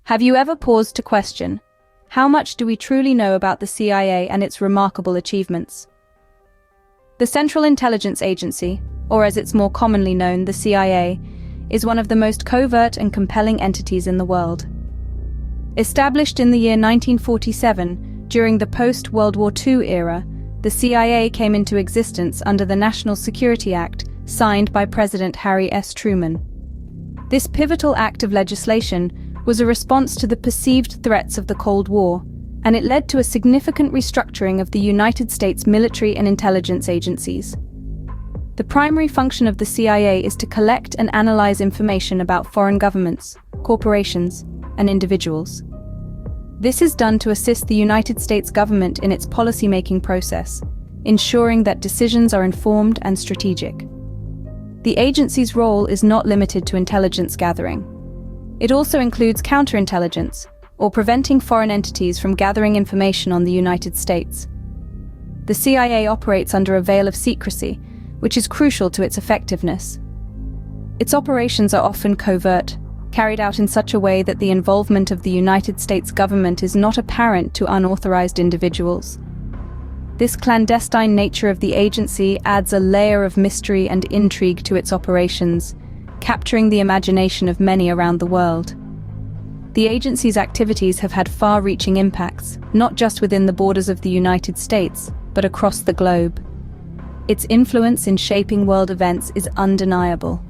Have you ever paused to question, how much do we truly know about the CIA and its remarkable achievements? The Central Intelligence Agency, or as it's more commonly known, the CIA, is one of the most covert and compelling entities in the world. Established in the year 1947, during the post-World War II era, the CIA came into existence under the National Security Act, signed by President Harry S. Truman. This pivotal act of legislation was a response to the perceived threats of the Cold War, and it led to a significant restructuring of the United States military and intelligence agencies. The primary function of the CIA is to collect and analyze information about foreign governments, corporations, and individuals. This is done to assist the United States government in its policy-making process, ensuring that decisions are informed and strategic. The agency's role is not limited to intelligence gathering. It also includes counterintelligence, or preventing foreign entities from gathering information on the United States. The CIA operates under a veil of secrecy, which is crucial to its effectiveness. Its operations are often covert, carried out in such a way that the involvement of the United States government is not apparent to unauthorized individuals. This clandestine nature of the agency adds a layer of mystery and intrigue to its operations, capturing the imagination of many around the world. The agency's activities have had far-reaching impacts, not just within the borders of the United States, but across the globe. Its influence in shaping world events is undeniable.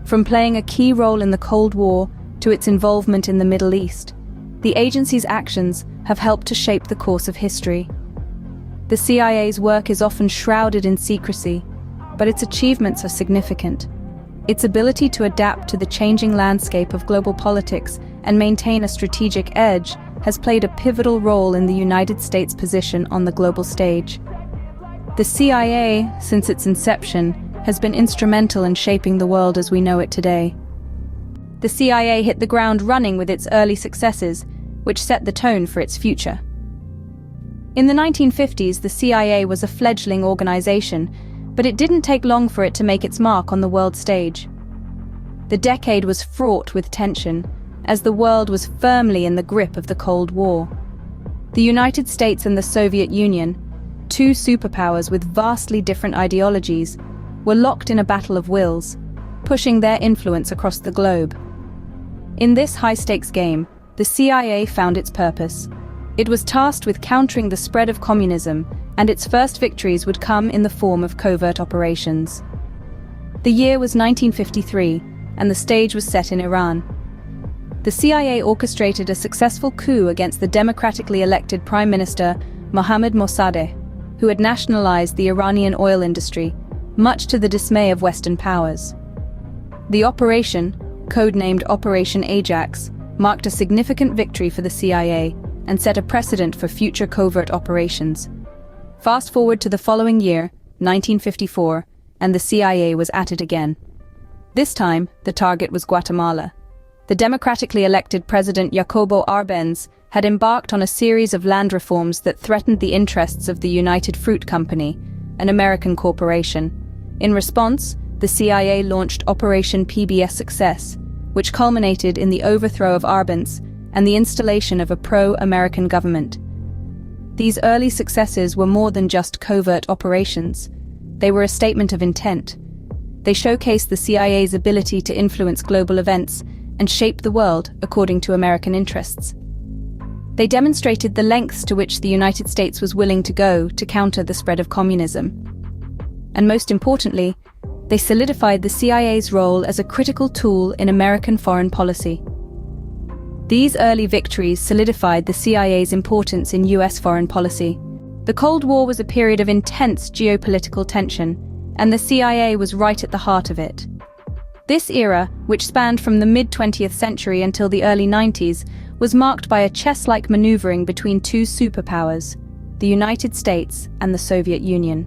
From playing a key role in the Cold War to its involvement in the Middle East, the agency's actions have helped to shape the course of history. The CIA's work is often shrouded in secrecy, but its achievements are significant. Its ability to adapt to the changing landscape of global politics and maintain a strategic edge has played a pivotal role in the United States' position on the global stage. The CIA, since its inception, has been instrumental in shaping the world as we know it today. The CIA hit the ground running with its early successes, which set the tone for its future. In the 1950s, the CIA was a fledgling organization, but it didn't take long for it to make its mark on the world stage. The decade was fraught with tension, as the world was firmly in the grip of the Cold War. The United States and the Soviet Union, two superpowers with vastly different ideologies, were locked in a battle of wills, pushing their influence across the globe. In this high-stakes game, the CIA found its purpose. It was tasked with countering the spread of communism, and its first victories would come in the form of covert operations. The year was 1953, and the stage was set in Iran. The CIA orchestrated a successful coup against the democratically elected Prime Minister Mohammad Mossadegh, who had nationalized the Iranian oil industry, much to the dismay of Western powers. The operation, codenamed Operation Ajax, marked a significant victory for the CIA and set a precedent for future covert operations. Fast forward to the following year, 1954, and the CIA was at it again. This time, the target was Guatemala. The democratically elected President Jacobo Arbenz had embarked on a series of land reforms that threatened the interests of the United Fruit Company, an American corporation. In response, the CIA launched Operation PBS Success, which culminated in the overthrow of Arbenz and the installation of a pro-American government. These early successes were more than just covert operations. They were a statement of intent. They showcased the CIA's ability to influence global events and shape the world according to American interests. They demonstrated the lengths to which the United States was willing to go to counter the spread of communism. And most importantly, they solidified the CIA's role as a critical tool in American foreign policy. These early victories solidified the CIA's importance in US foreign policy. The Cold War was a period of intense geopolitical tension, and the CIA was right at the heart of it. This era, which spanned from the mid-20th century until the early 90s, was marked by a chess-like maneuvering between two superpowers, the United States and the Soviet Union.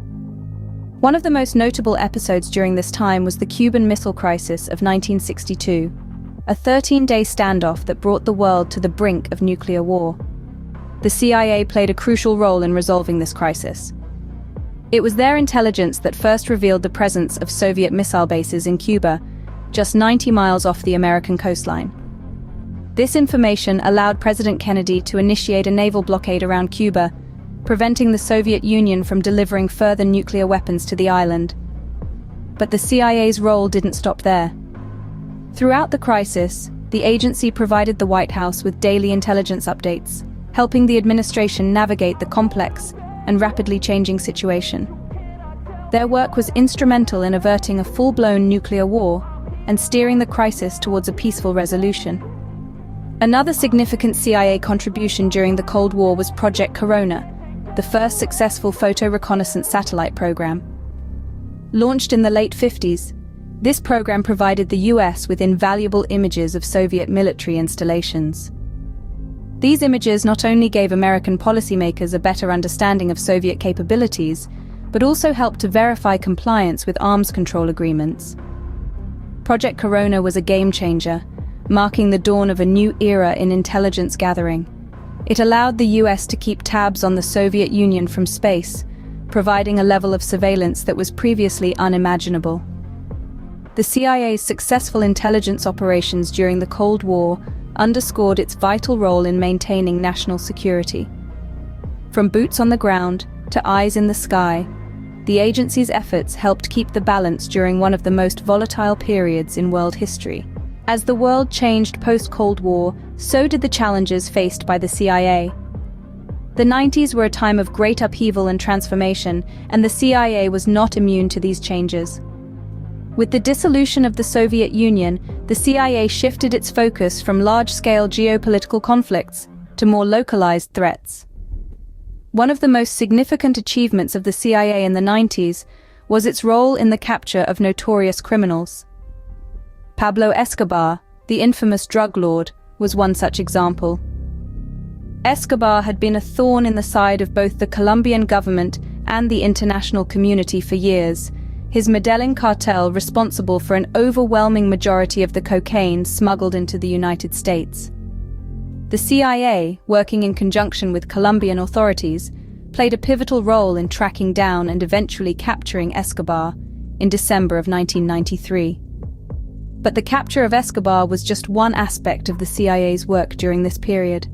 One of the most notable episodes during this time was the Cuban Missile Crisis of 1962, a 13-day standoff that brought the world to the brink of nuclear war. The CIA played a crucial role in resolving this crisis. It was their intelligence that first revealed the presence of Soviet missile bases in Cuba, just 90 miles off the American coastline. This information allowed President Kennedy to initiate a naval blockade around Cuba, preventing the Soviet Union from delivering further nuclear weapons to the island. But the CIA's role didn't stop there. Throughout the crisis, the agency provided the White House with daily intelligence updates, helping the administration navigate the complex and rapidly changing situation. Their work was instrumental in averting a full-blown nuclear war and steering the crisis towards a peaceful resolution. Another significant CIA contribution during the Cold War was Project Corona, the first successful photo reconnaissance satellite program. Launched in the late 50s, this program provided the US with invaluable images of Soviet military installations. These images not only gave American policymakers a better understanding of Soviet capabilities, but also helped to verify compliance with arms control agreements. Project Corona was a game-changer, marking the dawn of a new era in intelligence gathering. It allowed the US to keep tabs on the Soviet Union from space, providing a level of surveillance that was previously unimaginable. The CIA's successful intelligence operations during the Cold War underscored its vital role in maintaining national security. From boots on the ground to eyes in the sky, the agency's efforts helped keep the balance during one of the most volatile periods in world history. As the world changed post-Cold War, so did the challenges faced by the CIA. The 90s were a time of great upheaval and transformation, and the CIA was not immune to these changes. With the dissolution of the Soviet Union, the CIA shifted its focus from large-scale geopolitical conflicts to more localized threats. One of the most significant achievements of the CIA in the 90s was its role in the capture of notorious criminals. Pablo Escobar, the infamous drug lord, was one such example. Escobar had been a thorn in the side of both the Colombian government and the international community for years, his Medellin cartel responsible for an overwhelming majority of the cocaine smuggled into the United States. The CIA, working in conjunction with Colombian authorities, played a pivotal role in tracking down and eventually capturing Escobar in December of 1993. But the capture of Escobar was just one aspect of the CIA's work during this period.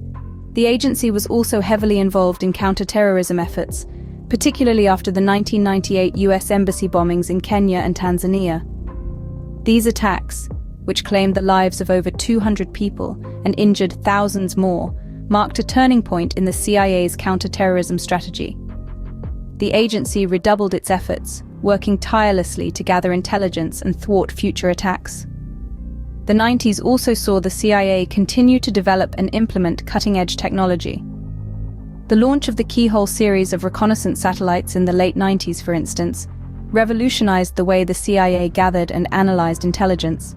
The agency was also heavily involved in counterterrorism efforts, particularly after the 1998 US embassy bombings in Kenya and Tanzania. These attacks, which claimed the lives of over 200 people and injured thousands more, marked a turning point in the CIA's counterterrorism strategy. The agency redoubled its efforts, working tirelessly to gather intelligence and thwart future attacks. The 90s also saw the CIA continue to develop and implement cutting-edge technology. The launch of the Keyhole series of reconnaissance satellites in the late 90s, for instance, revolutionized the way the CIA gathered and analyzed intelligence.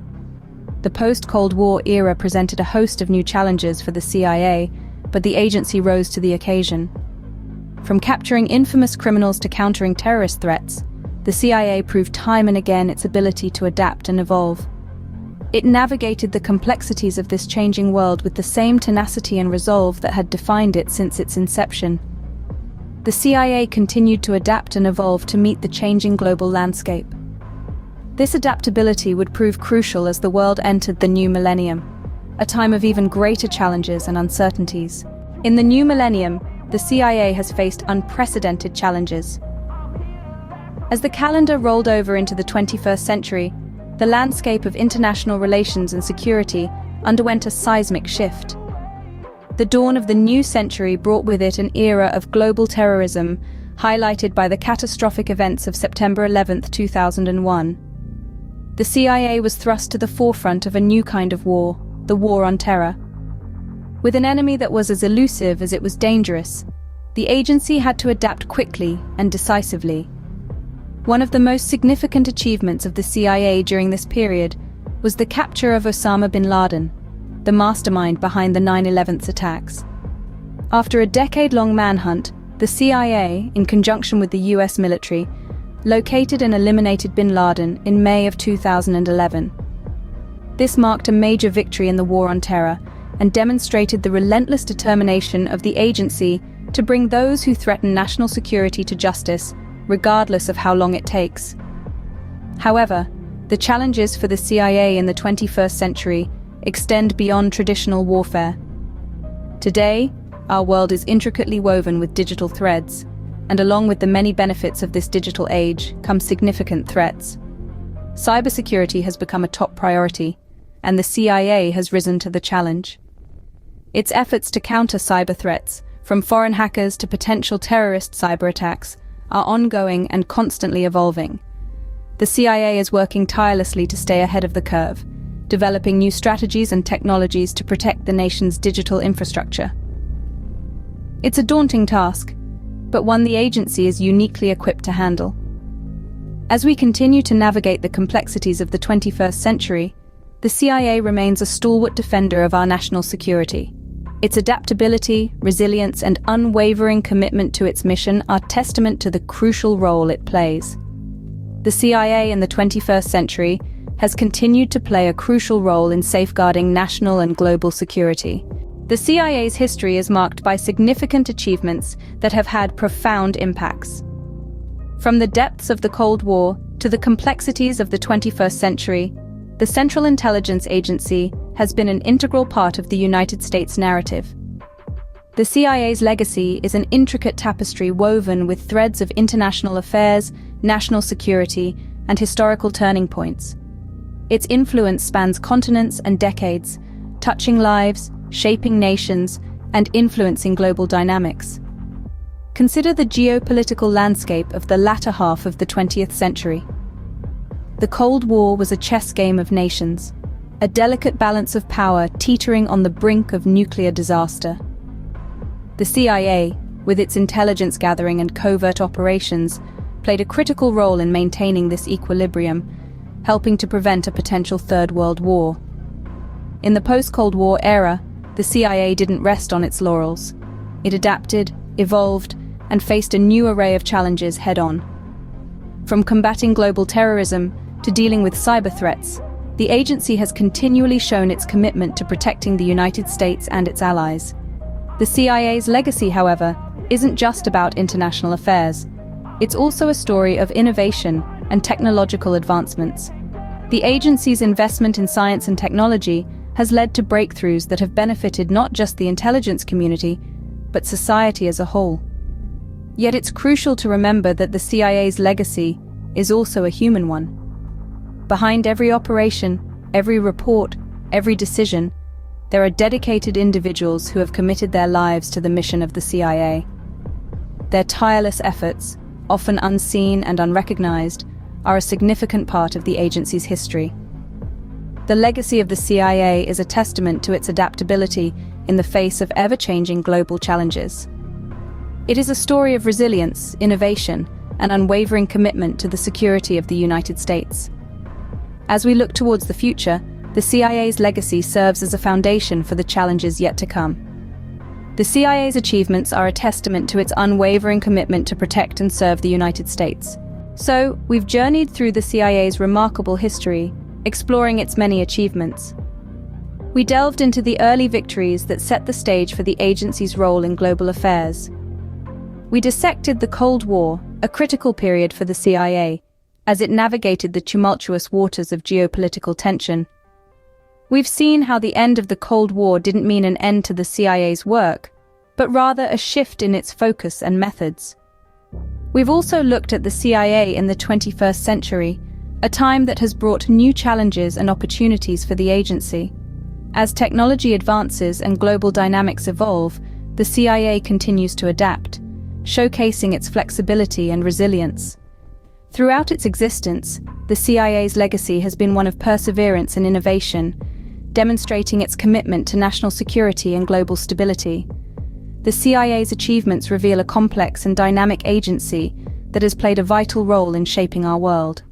The post-Cold War era presented a host of new challenges for the CIA, but the agency rose to the occasion. From capturing infamous criminals to countering terrorist threats, the CIA proved time and again its ability to adapt and evolve. It navigated the complexities of this changing world with the same tenacity and resolve that had defined it since its inception. The CIA continued to adapt and evolve to meet the changing global landscape. This adaptability would prove crucial as the world entered the new millennium, a time of even greater challenges and uncertainties. In the new millennium, the CIA has faced unprecedented challenges. As the calendar rolled over into the 21st century, the landscape of international relations and security underwent a seismic shift. The dawn of the new century brought with it an era of global terrorism, highlighted by the catastrophic events of September 11, 2001. The CIA was thrust to the forefront of a new kind of war, the war on terror. With an enemy that was as elusive as it was dangerous, the agency had to adapt quickly and decisively. One of the most significant achievements of the CIA during this period was the capture of Osama bin Laden, the mastermind behind the 9/11 attacks. After a decade-long manhunt, the CIA, in conjunction with the US military, located and eliminated bin Laden in May of 2011. This marked a major victory in the war on terror and demonstrated the relentless determination of the agency to bring those who threaten national security to justice, regardless of how long it takes. However, the challenges for the CIA in the 21st century extend beyond traditional warfare. Today, our world is intricately woven with digital threads, and along with the many benefits of this digital age come significant threats. Cybersecurity has become a top priority, and the CIA has risen to the challenge. Its efforts to counter cyber threats, from foreign hackers to potential terrorist cyber attacks, are ongoing and constantly evolving. The CIA is working tirelessly to stay ahead of the curve, developing new strategies and technologies to protect the nation's digital infrastructure. It's a daunting task, but one the agency is uniquely equipped to handle. As we continue to navigate the complexities of the 21st century, the CIA remains a stalwart defender of our national security. Its adaptability, resilience, and unwavering commitment to its mission are testament to the crucial role it plays. The CIA in the 21st century has continued to play a crucial role in safeguarding national and global security. The CIA's history is marked by significant achievements that have had profound impacts. From the depths of the Cold War to the complexities of the 21st century, the Central Intelligence Agency has been an integral part of the United States narrative. The CIA's legacy is an intricate tapestry woven with threads of international affairs, national security, and historical turning points. Its influence spans continents and decades, touching lives, shaping nations, and influencing global dynamics. Consider the geopolitical landscape of the latter half of the 20th century. The Cold War was a chess game of nations, a delicate balance of power teetering on the brink of nuclear disaster. The CIA, with its intelligence gathering and covert operations, played a critical role in maintaining this equilibrium, helping to prevent a potential Third World War. In the post-Cold War era, the CIA didn't rest on its laurels. It adapted, evolved, and faced a new array of challenges head-on. From combating global terrorism to dealing with cyber threats, the agency has continually shown its commitment to protecting the United States and its allies. The CIA's legacy, however, isn't just about international affairs. It's also a story of innovation and technological advancements. The agency's investment in science and technology has led to breakthroughs that have benefited not just the intelligence community, but society as a whole. Yet it's crucial to remember that the CIA's legacy is also a human one. Behind every operation, every report, every decision, there are dedicated individuals who have committed their lives to the mission of the CIA. Their tireless efforts, often unseen and unrecognized, are a significant part of the agency's history. The legacy of the CIA is a testament to its adaptability in the face of ever-changing global challenges. It is a story of resilience, innovation, and unwavering commitment to the security of the United States. As we look towards the future, the CIA's legacy serves as a foundation for the challenges yet to come. The CIA's achievements are a testament to its unwavering commitment to protect and serve the United States. So, we've journeyed through the CIA's remarkable history, exploring its many achievements. We delved into the early victories that set the stage for the agency's role in global affairs. We dissected the Cold War, a critical period for the CIA, as it navigated the tumultuous waters of geopolitical tension. We've seen how the end of the Cold War didn't mean an end to the CIA's work, but rather a shift in its focus and methods. We've also looked at the CIA in the 21st century, a time that has brought new challenges and opportunities for the agency. As technology advances and global dynamics evolve, the CIA continues to adapt, showcasing its flexibility and resilience. Throughout its existence, the CIA's legacy has been one of perseverance and innovation, demonstrating its commitment to national security and global stability. The CIA's achievements reveal a complex and dynamic agency that has played a vital role in shaping our world.